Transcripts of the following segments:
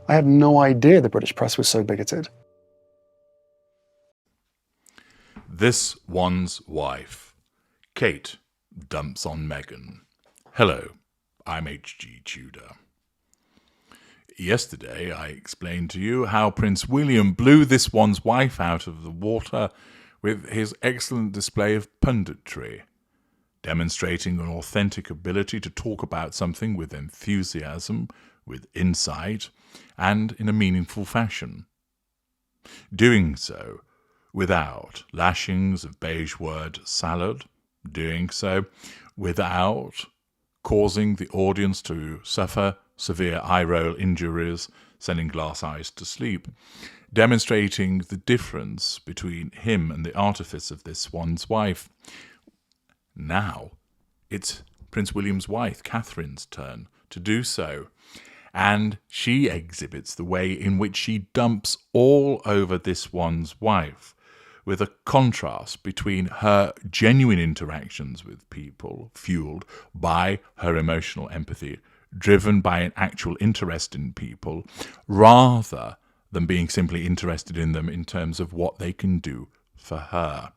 I had no idea the British press was so bigoted. This one's wife. Kate dumps on Meghan. Hello, I'm H.G. Tudor. Yesterday I explained to you how Prince William blew this one's wife out of the water with his excellent display of punditry, demonstrating an authentic ability to talk about something with enthusiasm, with insight, and in a meaningful fashion. Doing so without lashings of beige word salad, doing so without causing the audience to suffer severe eye roll injuries, sending glass eyes to sleep, demonstrating the difference between him and the artifice of this one's wife. Now it's Prince William's wife, Catherine's turn to do so, and she exhibits the way in which she dumps all over this one's wife, with a contrast between her genuine interactions with people, fueled by her emotional empathy, driven by an actual interest in people, rather than being simply interested in them in terms of what they can do for her.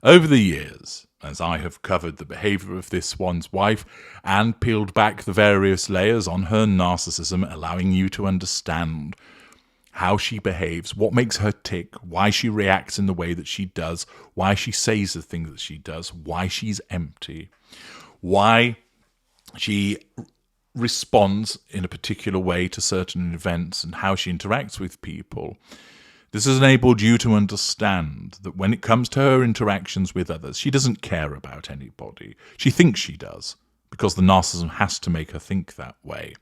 Over the years, as I have covered the behaviour of this one's wife and peeled back the various layers on her narcissism, allowing you to understand how she behaves, what makes her tick, why she reacts in the way that she does, why she says the things that she does, why she's empty, why she responds in a particular way to certain events, and how she interacts with people. This has enabled you to understand that when it comes to her interactions with others, she doesn't care about anybody. She thinks she does, because the narcissism has to make her think that way.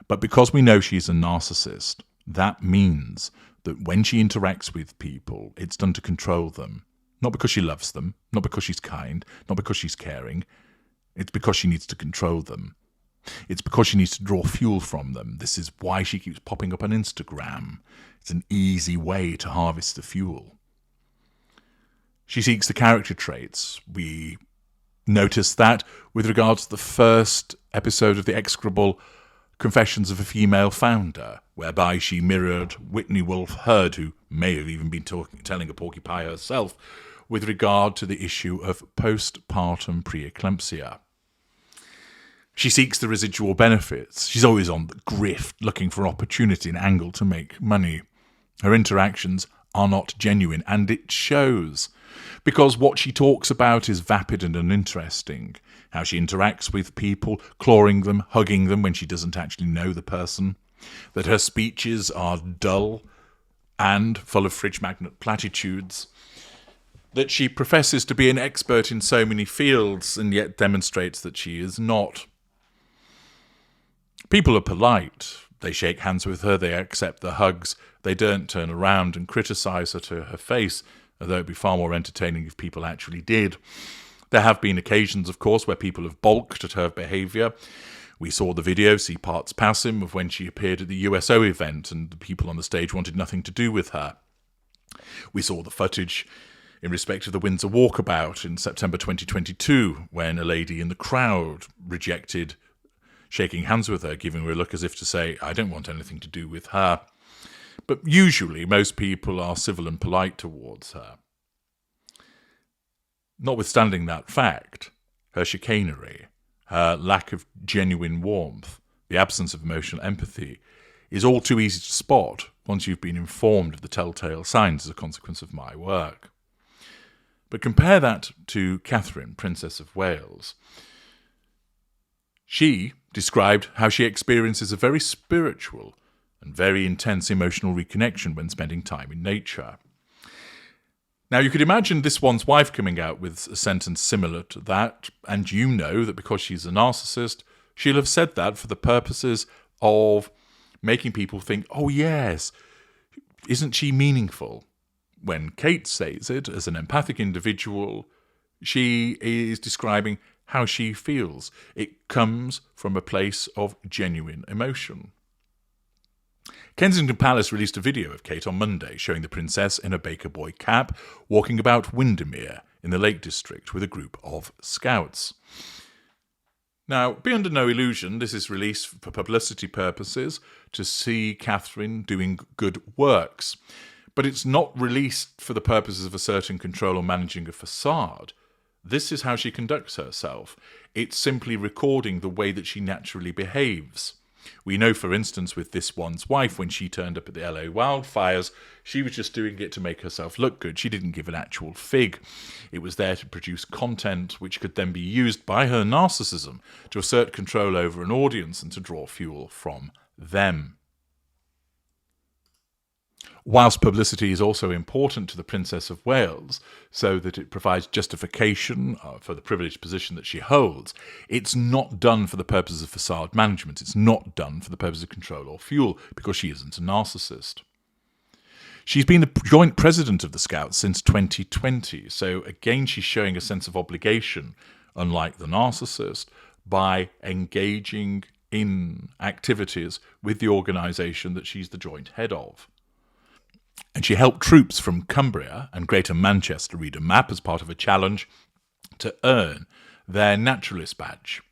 But because we know she's a narcissist, that means that when she interacts with people, it's done to control them. Not because she loves them, not because she's kind, not because she's caring. It's because she needs to control them. It's because she needs to draw fuel from them. This is why she keeps popping up on Instagram. It's an easy way to harvest the fuel. She seeks the character traits. We noticed that with regards to the first episode of the execrable Confessions of a Female Founder, whereby she mirrored Whitney Wolfe Herd, who may have even been telling a porky pie herself, with regard to the issue of postpartum preeclampsia. She seeks the residual benefits. She's always on the grift, looking for opportunity and angle to make money. Her interactions are not genuine, and it shows, because what she talks about is vapid and uninteresting. How she interacts with people, clawing them, hugging them when she doesn't actually know the person. That her speeches are dull and full of fridge magnet platitudes. That she professes to be an expert in so many fields and yet demonstrates that she is not. People are polite. They shake hands with her, they accept the hugs, they don't turn around and criticise her to her face, although it'd be far more entertaining if people actually did. There have been occasions, of course, where people have balked at her behaviour. We saw the video, see parts passim, of when she appeared at the USO event and the people on the stage wanted nothing to do with her. We saw the footage in respect of the Windsor Walkabout in September 2022, when a lady in the crowd rejected shaking hands with her, giving her a look as if to say, I don't want anything to do with her. But usually most people are civil and polite towards her. Notwithstanding that fact, her chicanery, her lack of genuine warmth, the absence of emotional empathy, is all too easy to spot once you've been informed of the telltale signs as a consequence of my work. But compare that to Catherine, Princess of Wales. She described how she experiences a very spiritual and very intense emotional reconnection when spending time in nature. Now, you could imagine this one's wife coming out with a sentence similar to that, and you know that because she's a narcissist, she'll have said that for the purposes of making people think, oh yes, isn't she meaningful? When Kate says it as an empathic individual, she is describing how she feels. It comes from a place of genuine emotion. Kensington Palace released a video of Kate on Monday showing the princess in a Baker Boy cap walking about Windermere in the Lake District with a group of scouts. Now, be under no illusion, this is released for publicity purposes to see Catherine doing good works. But it's not released for the purposes of asserting control or managing a facade. This is how she conducts herself. It's simply recording the way that she naturally behaves. We know, for instance, with this one's wife, when she turned up at the LA wildfires, she was just doing it to make herself look good. She didn't give an actual fig. It was there to produce content which could then be used by her narcissism to assert control over an audience and to draw fuel from them. Whilst publicity is also important to the Princess of Wales, so that it provides justification for the privileged position that she holds, it's not done for the purposes of facade management. It's not done for the purpose of control or fuel, because she isn't a narcissist. She's been the joint president of the Scouts since 2020, so again she's showing a sense of obligation, unlike the narcissist, by engaging in activities with the organisation that she's the joint head of. And she helped troops from Cumbria and Greater Manchester read a map as part of a challenge to earn their naturalist badge.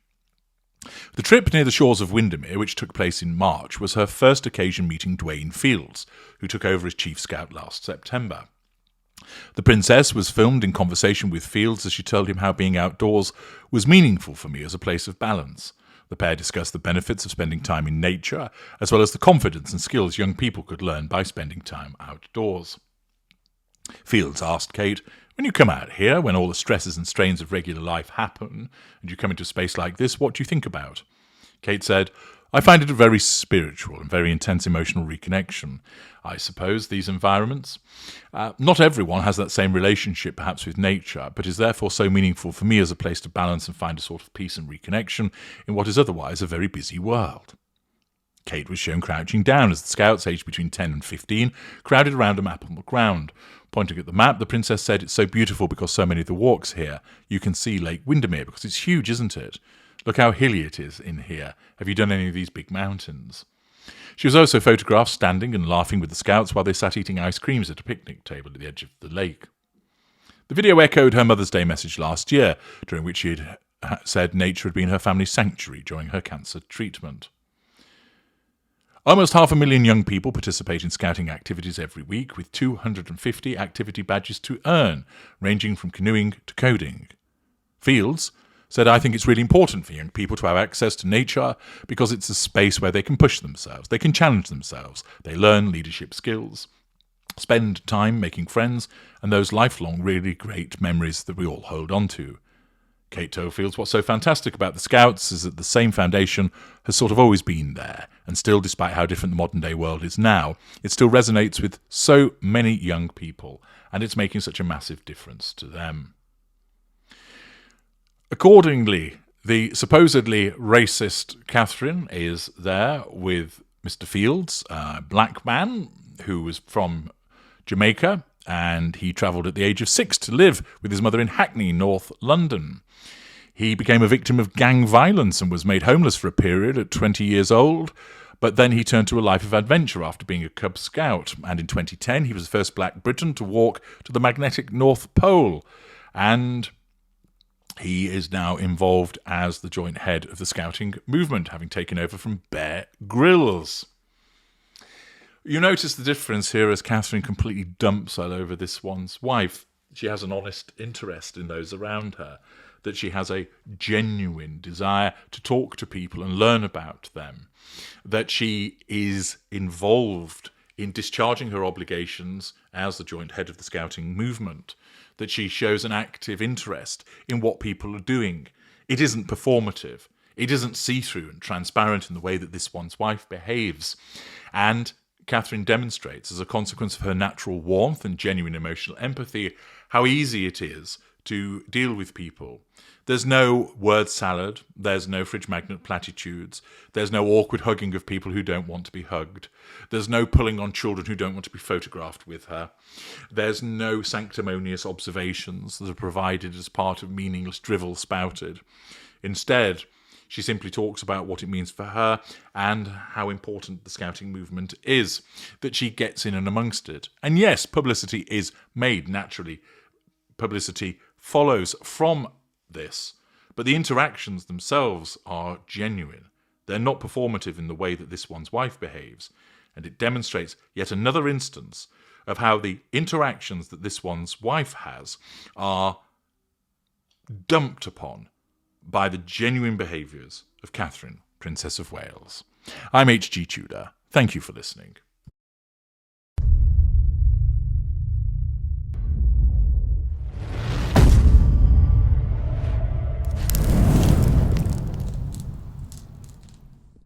The trip near the shores of Windermere, which took place in March, was her first occasion meeting Dwayne Fields, who took over as Chief Scout last September. The Princess was filmed in conversation with Fields as she told him how being outdoors was meaningful for me as a place of balance. The pair discussed the benefits of spending time in nature, as well as the confidence and skills young people could learn by spending time outdoors. Fields asked Kate, "When you come out here, when all the stresses and strains of regular life happen, and you come into a space like this, what do you think about?" Kate said, "I find it a very spiritual and very intense emotional reconnection. I suppose these environments. Not everyone has that same relationship perhaps with nature, but is therefore so meaningful for me as a place to balance and find a sort of peace and reconnection in what is otherwise a very busy world." Kate was shown crouching down as the Scouts, aged between 10 and 15, crowded around a map on the ground. Pointing at the map, the Princess said, "It's so beautiful because so many of the walks here. You can see Lake Windermere because it's huge, isn't it? Look how hilly it is in here. Have you done any of these big mountains?" She was also photographed standing and laughing with the Scouts while they sat eating ice creams at a picnic table at the edge of the lake. The video echoed her Mother's Day message last year, during which she had said nature had been her family's sanctuary during her cancer treatment. Almost 500,000 young people participate in Scouting activities every week, with 250 activity badges to earn, ranging from canoeing to coding. Fields said, "I think it's really important for young people to have access to nature because it's a space where they can push themselves, they can challenge themselves, they learn leadership skills, spend time making friends, and those lifelong really great memories that we all hold on to." Kate told Fields, "What's so fantastic about the Scouts is that the same foundation has sort of always been there, and still, despite how different the modern-day world is now, it still resonates with so many young people, and it's making such a massive difference to them." Accordingly, the supposedly racist Catherine is there with Mr. Fields, a black man who was from Jamaica, and he travelled at the age of 6 to live with his mother in Hackney, North London. He became a victim of gang violence and was made homeless for a period at 20 years old, but then he turned to a life of adventure after being a Cub Scout, and in 2010 he was the first black Briton to walk to the magnetic North Pole, and he is now involved as the joint head of the Scouting movement, having taken over from Bear Grylls. You notice the difference here as Catherine completely dumps all over this one's wife. She has an honest interest in those around her, that she has a genuine desire to talk to people and learn about them, that she is involved in discharging her obligations as the joint head of the Scouting movement, that she shows an active interest in what people are doing. It isn't performative. It isn't see-through and transparent in the way that this one's wife behaves. And Catherine demonstrates, as a consequence of her natural warmth and genuine emotional empathy, how easy it is to deal with people. There's no word salad, there's no fridge magnet platitudes, there's no awkward hugging of people who don't want to be hugged, there's no pulling on children who don't want to be photographed with her, there's no sanctimonious observations that are provided as part of meaningless drivel spouted. Instead, she simply talks about what it means for her and how important the Scouting movement is, that she gets in and amongst it. And yes, publicity is made naturally. Publicity follows from this, but the interactions themselves are genuine. They're not performative in the way that this one's wife behaves, and it demonstrates yet another instance of how the interactions that this one's wife has are dumped upon by the genuine behaviours of Catherine, Princess of Wales. I'm H.G. Tudor. Thank you for listening.